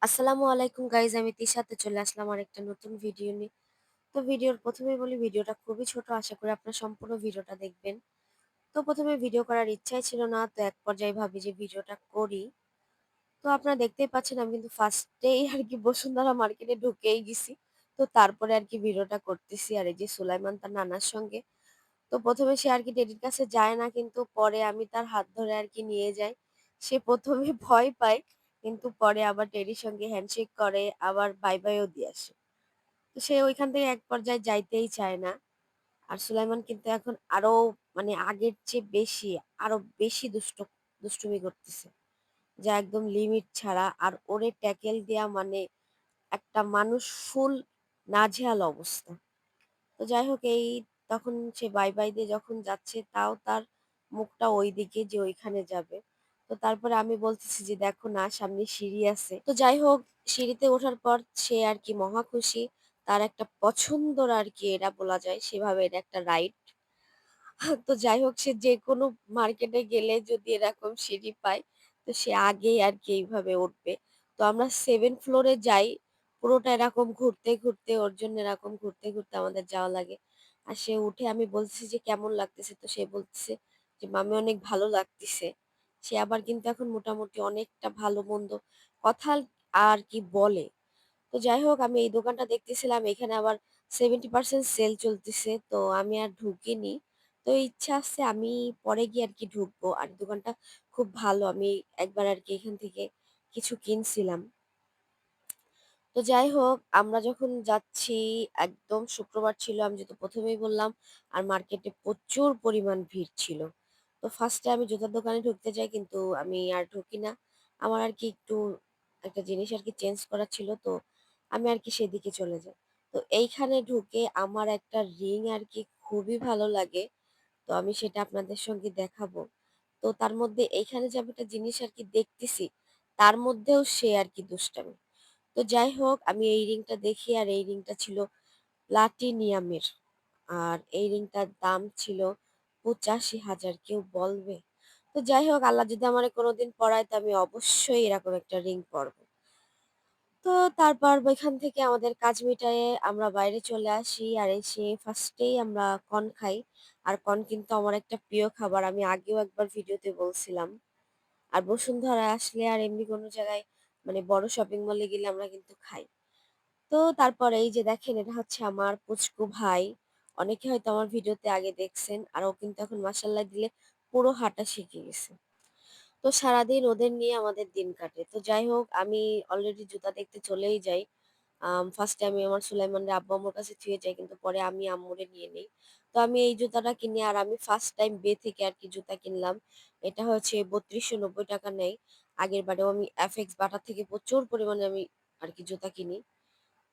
আসসালামু আলাইকুম গাইজ, আমি তিশাতে চলে আসলাম আরেকটা নতুন ভিডিও নিয়ে। তো ভিডিওর প্রথমেই বলি, ভিডিওটা খুবই ছোট, আশা করি আপনার সম্পূর্ণ ভিডিওটা দেখবেন। তো প্রথমে ভিডিও করার ইচ্ছাই ছিল না, তো এক পর্যায়ে ভাবি যে ভিডিওটা করি। তো আপনারা দেখতেই পাচ্ছেন আমি কিন্তু ফার্স্টেই আর কি বসুন্ধরা মার্কেটে ঢুকেই গেছি। তো তারপরে আর কি ভিডিওটা করতেছি, আর এই যে সুলাইমান তার নানার সঙ্গে। তো প্রথমে সে আর কি টেডির কাছে যায় না, কিন্তু পরে আমি তার হাত ধরে আর কি নিয়ে যাই। সে প্রথমে ভয় পায়, কিন্তু পরে আবার টেডির সঙ্গে হ্যান্ডশেক করে, আবার বাই বাইও দিয়ে আসে। তো সে ওইখান থেকে এক পর্যায়ে যাইতেই চায় না। আর সুলাইমান কিন্তু এখন আরো মানে আগের চেয়ে বেশি, আরো বেশি দুষ্টুমি করতেছে, যা একদম লিমিট ছাড়া। আর ওরে ট্যাকেল দেয়া মানে একটা মানুষ ফুল নাজেহাল অবস্থা। তো যাই হোক, তখন সে বাই বাই দিয়ে যখন যাচ্ছে, তাও তার মুখটা ওইদিকে যে ওইখানে যাবে। তো তারপরে আমি বলতেছি যে দেখো না, সামনে সিঁড়ি আছে। তো যাই হোক, সিঁড়িতে ওঠার পর সে আর কি মহা খুশি। তার একটা পছন্দর আর কি এটা বলা যায়, সেভাবে এটা একটা রাইড। তো যাই হোক, সে যেকোনো মার্কেটে গেলে যদি এরকম সিঁড়ি পায়, তো সে আগেই আর কি এইভাবে উঠবে। তো আমরা 7 ফ্লোরে যাই। পুরোটা এরকম ঘুরতে, ঘুরতে ওর জন্য এরকম ঘুরতে, ঘুরতে আমাদের যাওয়া লাগে। আর সে উঠে আমি বলতেছি যে, "কেমন লাগতেছে?" তো সে বলতেছে যে, "মামি অনেক ভালো লাগতিছে।" সে আবার কিন্তু এখন মোটামুটি অনেকটা ভালো-মন্দ কথা আর কি বলে। তো যাই হোক, আমি এই দোকানটা দেখতেছিলাম, এখানে আবার 70% সেল চলতেছে। তো আমি আর ঢুকিনি। তো ইচ্ছা আছে আমি পরে গিয়ে আর কি ঢুকবো। আর দোকানটা খুব ভালো। আমি একবার আর কি এখান থেকে কিছু কিনছিলাম। তো যাই হোক, আমরা যখন যাচ্ছি, একদম শুক্রবার ছিল, আমি যেহেতু প্রথমেই বললাম। আর মার্কেটে প্রচুর পরিমাণ ভিড় ছিল। তো ফার্স্টে আমি জুতার দোকানে ঢুকতে যাই, কিন্তু আমি আর ঢুকি না। আমার আর কি একটু একটা জিনিস আর কি চেঞ্জ করার ছিল, তো আমি আর কি সেদিকে চলে যাই। তো এইখানে ঢুকে আমার একটা রিং আর কি খুবই ভালো লাগে। তো আমি সেটা আপনাদের সঙ্গে দেখাবো। তো তার মধ্যে এইখানে যে আমি একটা জিনিস আর কি দেখতেছি, তার মধ্যেও সে আর কি দুষ্টামি। তো যাই হোক, আমি এই রিংটা দেখি, আর এই রিংটা ছিল প্লাটিনিয়ামের। আর এই রিংটার দাম ছিল ৮৫,০০০। কেউ বলবে? তো যাই হোক, আল্লাহ যদি আমারে কোনোদিন পড়ায়, তো আমি অবশ্যই এরকম একটা রিং পড়বো। তো তারপর ওইখান থেকে আমাদের কাজ মিটায়ে আমরা বাইরে চলে আসি। আর এসে ফার্স্টেই আমরা কর্ন খাই। আর কর্ন কিন্তু আমার একটা প্রিয় খাবার। আমি আগেও একবার ভিডিওতে বলছিলাম। আর বসুন্ধরায় আসলে আর এমনি কোনো জায়গায় মানে বড় শপিং মলে গেলে আমরা কিন্তু খাই। তো তারপরে এই যে দেখেন, এটা হচ্ছে আমার পুচকু ভাই। অনেকে হয়তো আমার ভিডিওতে আগে দেখছেন। আর ও কিন্তু এখন মাশাআল্লাহ দিলে পুরো হাঁটা শিখে গেছে। তো সারাদিন ওদের নিয়ে আমাদের দিন কাটে। তো যাই হোক, আমি অলরেডি জুতা দেখতে চলেই যাই। ফার্স্টে আমি আমার সুলাইমানরে আব্বু-আম্মুর কাছে থুয়ে যাই, কিন্তু পরে আমি আম্মুরে নিয়ে নেই। তো আমি এই জুতাটা কিনি, আর আমি ফার্স্ট টাইম বে থেকে আর কি জুতা কিনলাম। এটা হচ্ছে ৳৩২৯০ নেয়। আগেরবারেও আমি FX বাটা থেকে প্রচুর পরিমাণে আমি আর কি জুতা কিনি।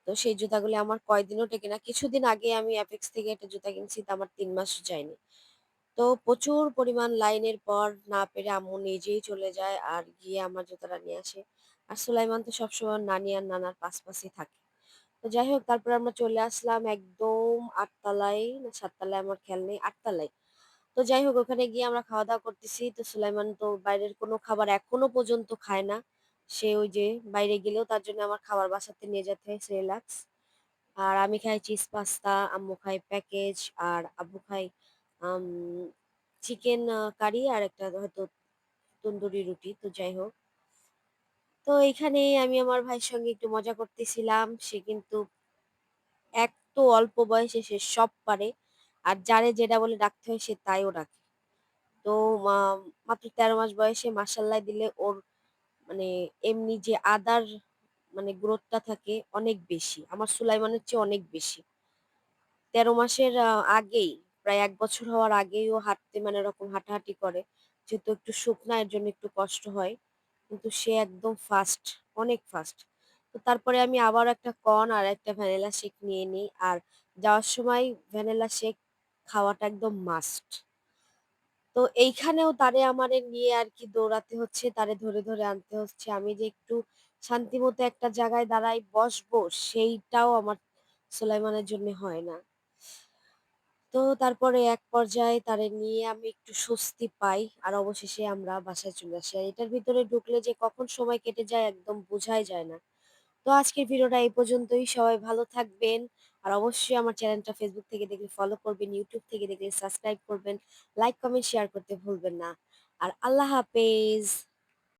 তো সেই জুতাগুলি আমার কয়দিনও টেকে না। কিছুদিন আগে আমি FX থেকে একটা জুতা কিনছি, তো আমার ৩ মাসও যায়নি। তো প্রচুর পরিমাণ লাইনের পর না পেরে আম্মু নিজেই চলে যায়, আর গিয়ে আমার জুতাটা নিয়ে আসে। আর সুলাইমান তো সবসময় নানি আর নানার পাশে থাকে। তো যাই হোক, তারপরে আমরা চলে আসলাম একদম ৮ তলায় না ৭ তলায়, আমার খেয়াল নেই, ৮ তলায়। তো যাই হোক, ওখানে গিয়ে আমরা খাওয়া-দাওয়া করতেছি। তো সুলাইমান তো বাইরের কোনো খাবার এখনো পর্যন্ত খায় না। সে ওই যে বাইরে গেলেও তার জন্য আমার খাবার বাসাতে নিয়ে যেতে হয়, সেরেলাক্স। আর আমি খাই চিজ পাস্তা, আম্মু খায় প্যাকেজ, আর আব্বু খায় আম চিকেন কারি, আর একটা হয়তো তন্দুরি রুটি। তো যাই হোক। তো এইখানে আমি আমার ভাইয়ের সঙ্গে একটু মজা করতেছিলাম। সে কিন্তু এত অল্প বয়সে সে সব পারে। আর যারে যেটা বলে ডাকতে হয় সে তাইও ডাকে। তো মা মাত্র ১৩ মাস বয়সে মাশাআল্লাহ দিলে ওর মানে এমনি যে আদার মানে গ্রোথটা থাকে অনেক বেশি। আমার সুলাইমানের চেয়ে অনেক বেশি। ১৩ মাসের আগেই, প্রায় ১ বছর হওয়ার আগেই ও হাঁটতে মানে ওরকম হাঁটাহাঁটি করে। যেহেতু একটু শুকনা, এর জন্য একটু কষ্ট হয়। কিন্তু সে একদম ফাস্ট, অনেক ফাস্ট। তো তারপরে আমি আবারও একটা কর্ন আর একটা ভ্যানিলা শেক নিয়ে নিই। আর যাওয়ার সময় ভ্যানিলা শেক খাওয়াটা একদম মাস্ট। তো এইখানেও তারে আমারে নিয়ে আর কি দৌড়াতে হচ্ছে, তারে ধরে, ধরে আনতে হচ্ছে। আমি যে একটু শান্তিমতো একটা জায়গায় দাঁড়ায় বসবো, সেইটাও আমার সুলাইমানের জন্য হয় না। তো তারপরে এক পর্যায়ে তারে নিয়ে আমি একটু স্বস্তি পাই। আর অবশেষে আমরা বাসায় চলে আসি। আর এটার ভিতরে ঢুকলে যে কখন সময় কেটে যায় একদম বোঝাই যায় না। তো আজকের ভিডিওটা এই পর্যন্তই। সবাই ভালো থাকবেন। আর অবশ্যই আমার চ্যানেলটা Facebook থেকে দেখলে ফলো করবেন, YouTube থেকে দেখলে সাবস্ক্রাইব করবেন, লাইক, কমেন্ট, শেয়ার করতে ভুলবেন না। আর আল্লাহ হাফেজ।